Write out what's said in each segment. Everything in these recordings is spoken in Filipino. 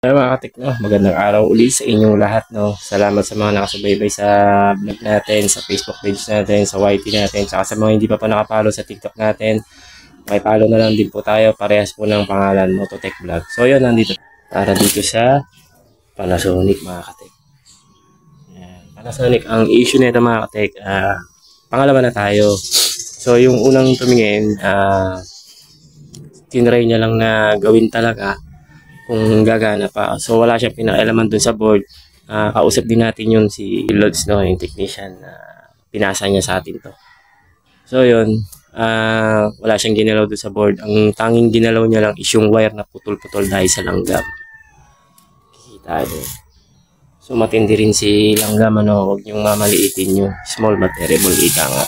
Mga katik, no? Magandang araw uli sa inyong lahat, no? Salamat sa mga nakasubaybay sa vlog natin, sa Facebook page natin, sa YT natin, saka sa mga hindi pa nakapalo sa TikTok natin. Pakipalo na lang din po tayo, parehas po ng pangalan, Mototech Vlog. So yun, nandito para dito sa Panasonic, mga katik. Panasonic, ang issue nito mga katik, pangalawa na tayo. So yung unang tumingin, tinry niya lang na gawin talaga kung gagana pa. So wala siyang pinakailaman dun sa board. Kausap din natin yun si Lods, no, yung technician na pinasa niya sa atin to. So yun, wala siyang ginalaw dun sa board. Ang tanging ginalaw niya lang is yung wire na putol-putol dahil sa langgam. Kita nyo. So matindi rin si langgam, ano, huwag niyong mamaliitin yung small but terrible, ika nga.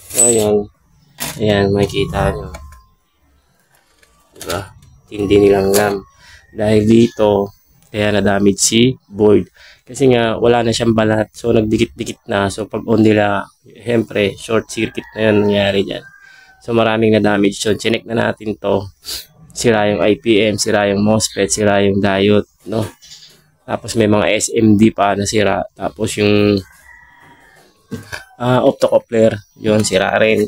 So yun, ayan, makikita nyo. Diba? Tindi ni langgam. Dahil dito, kaya na-damage si board. Kasi nga, wala na siyang balat. So, nagdikit-dikit na. So, pag on nila, siyempre, short circuit na yan nangyari dyan. So, maraming na-damage yun. Chinek na natin to. Sira yung IPM, sira yung MOSFET, sira yung diode, no? Tapos, may mga SMD pa na sira. Tapos, yung optocoupler, yun, sira rin.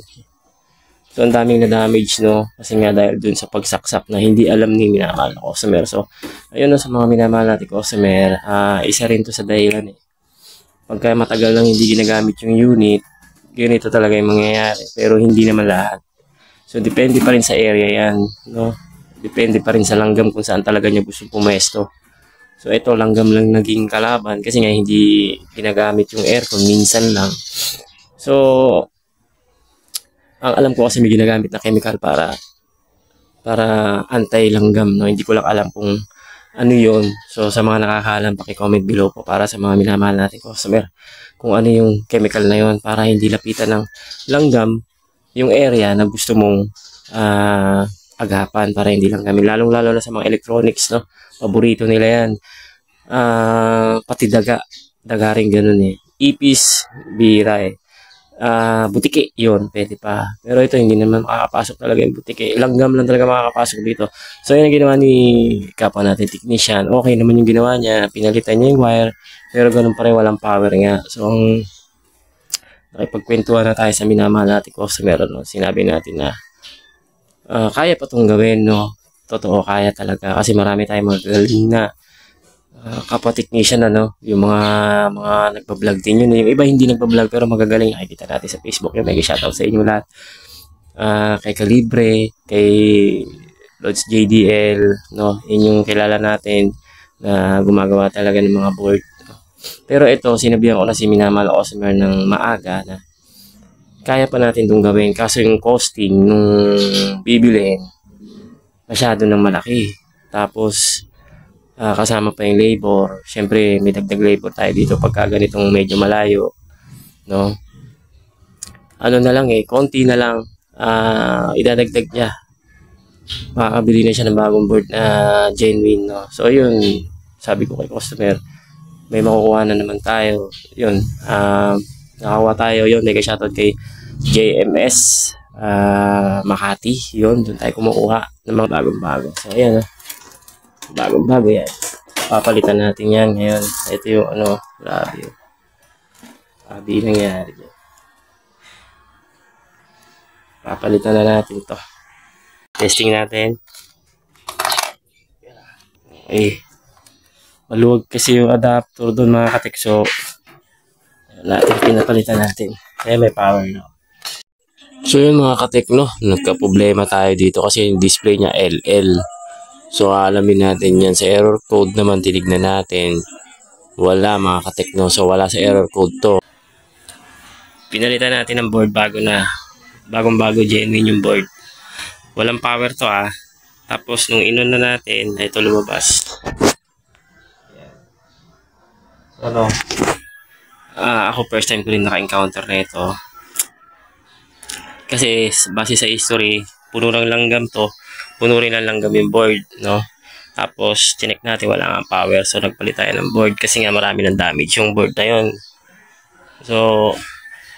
So, ang daming na-damage, no? Kasi nga dahil dun sa pagsaksak na hindi alam ni minamahal na customer. So, ayun, no, sa mga minamahal natin customer, isa rin to sa dahilan, eh. Pagka matagal lang hindi ginagamit yung unit, ganito talaga yung mangyayari. Pero hindi naman lahat. So, depende pa rin sa area yan, no? Depende pa rin sa langgam kung saan talaga niya gusto pumesto. So, ito, langgam lang naging kalaban kasi nga hindi ginagamit yung aircon, minsan lang. So, ang alam ko kasi may ginagamit na chemical para anti-langgam, no? Hindi ko lang alam kung ano yun. So, sa mga nakakaalam, paki-comment below po para sa mga minamahal natin customer kung ano yung chemical na yun para hindi lapitan ng langgam yung area na gusto mong agapan para hindi langgamin. Lalong-lalo na sa mga electronics, no? Paborito nila yan. Pati daga rin ganun, eh. Ipis, bira, eh. Butike, yun, pwede pa. Pero ito, hindi naman makakapasok talaga yung butike. Langgam lang talaga makakapasok dito. So, yun ang ginawa ni kapwa natin, technician. Okay naman yung ginawa niya. Pinalitan niya yung wire. Pero ganun pa rin, walang power nga. So, nakipagkwentuhan na tayo sa minamahal natin customer, no? Sinabi natin na kaya pa itong gawin, no? Totoo, kaya talaga. Kasi marami tayong magaling na kapwa technician, ano, yung mga nagpa-vlog din yun. Yung iba hindi nagpa-vlog pero magagaling. Nakikita natin sa Facebook yun. May shoutout sa inyo lahat. Kay Calibre, kay Lods JDL, no, yun yung kilala natin na gumagawa talaga ng mga board. Pero ito, sinabihan ko na si minamahal customer ng maaga na kaya pa natin itong gawin. Kaso yung costing nung bibilhin, masyado nang malaki. Tapos, kasama pa yung labor. Siyempre, may dagdag labor tayo dito pagka ganitong medyo malayo, no? Ano na lang, konti na lang idadagdag niya. Makakabili na siya ng bagong board na genuine, no? So, yun, sabi ko kay customer, may makukuha na naman tayo. Yun, nakakuha tayo. Yun, may shoutout kay JMS Makati. Yun, doon tayo kumukuha ng mga bagong-bago. So, ayan, bagong-bago yan. Papalitan natin yan ngayon. Ito yung ano, grabe yun. Grabe yung nangyari dyan. Papalitan na natin to. Testing natin. Okay. Maluwag kasi yung adapter doon, mga katik. So, pinapalitan natin. Kaya may power na. So yun, mga katik, no? Nagka-problema tayo dito kasi yung display niya LL. So, alamin natin yan. Sa error code naman, tinignan natin. Wala, mga katekno. So, wala sa error code to. Pinalitan natin ng board bago na. Bagong-bago, genuine yung board. Walang power to, Tapos, nung inon na natin, ito lumabas. Ano? Ako, first time ko rin naka-encounter na ito. Kasi, base sa history, puno ng langgam to. Puno rin ang langgam yung board, no? Tapos, chinek natin, wala nga power. So, nagpalit tayo ng board kasi nga marami ng damage yung board na yun. So,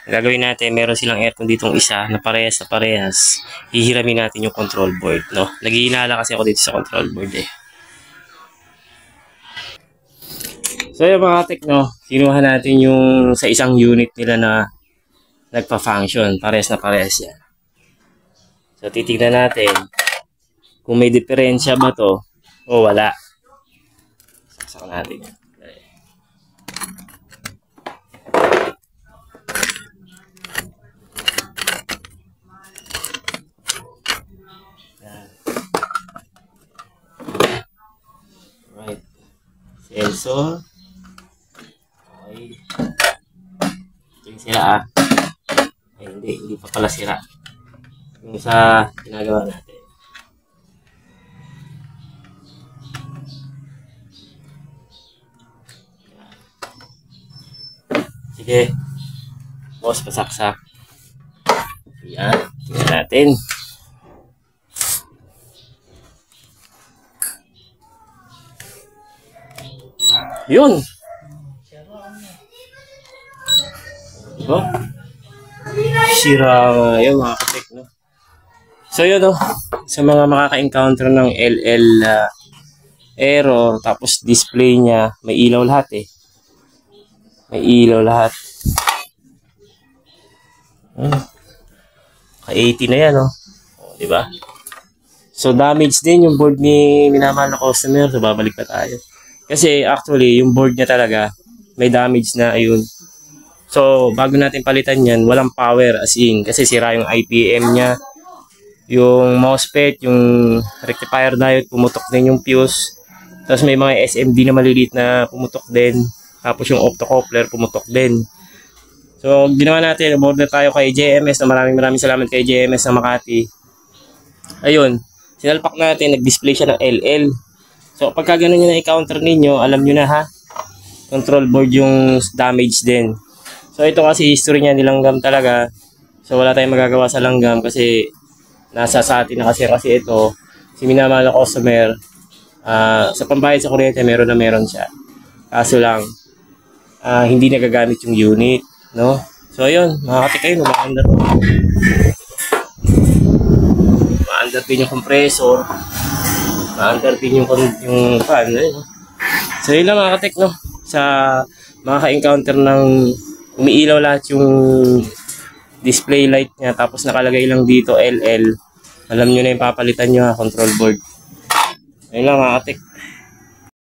gagawin natin, meron silang aircon ditong isa na parehas. Hihiramin natin yung control board, no? Naghihinala kasi ako dito sa control board, eh. So yung mga katik, no, kinuha natin yung sa isang unit nila na nagpa-function. Pares na pares yan. So titignan natin kung may diferensya ba to o wala. Saksak natin. Right. Sensor. Okay. Ito yung sira Ay, hindi pa pala sira. Yung sa ginagawa natin. Sige. Boss, pasaksak. Yan. Tingnan natin. Yun. Diba? Sira nga yun mga katik, no? So yun, no? Sa mga makaka-encounter ng LL error, tapos display niya, may ilaw lahat eh. May ilaw lahat. Ka-80 na yan, no? O, diba? So damage din yung board ni minamahal na customer. So babalik pa tayo. Kasi actually, yung board niya talaga, may damage na, ayun. So, bago natin palitan yan, walang power as in. Kasi sira yung IPM niya. Yung MOSFET, yung rectifier diode, pumutok din yung fuse. Tapos may mga SMD na maliliit na pumutok din. Tapos yung optocoupler, pumutok din. So, ginawa natin, umorder tayo kay JMS na maraming salamat kay JMS na Makati. Ayun, sinalpak natin, nag-display siya ng LL. So, pagka ganun yung na-encounter ninyo, alam nyo na ha, control board yung damage din. So, ito kasi history niya, nilanggam talaga. So, wala tayong magagawa sa langgam kasi nasa sa atin na kasi ito, si minamahal na customer, sa pambayad sa kuryente, meron siya. Kaso lang, hindi nagagamit yung unit, no? So, ayun, makakati kayo, umaandar. Umaandar din yung compressor. Umaandar din yung fan, eh. So, yun lang mga katek, no? Sa makaka-encounter ng umiilaw lahat yung display light niya, tapos nakalagay lang dito LL. Alam nyo na yung papalitan nyo ha, control board. Ayun lang mga katek.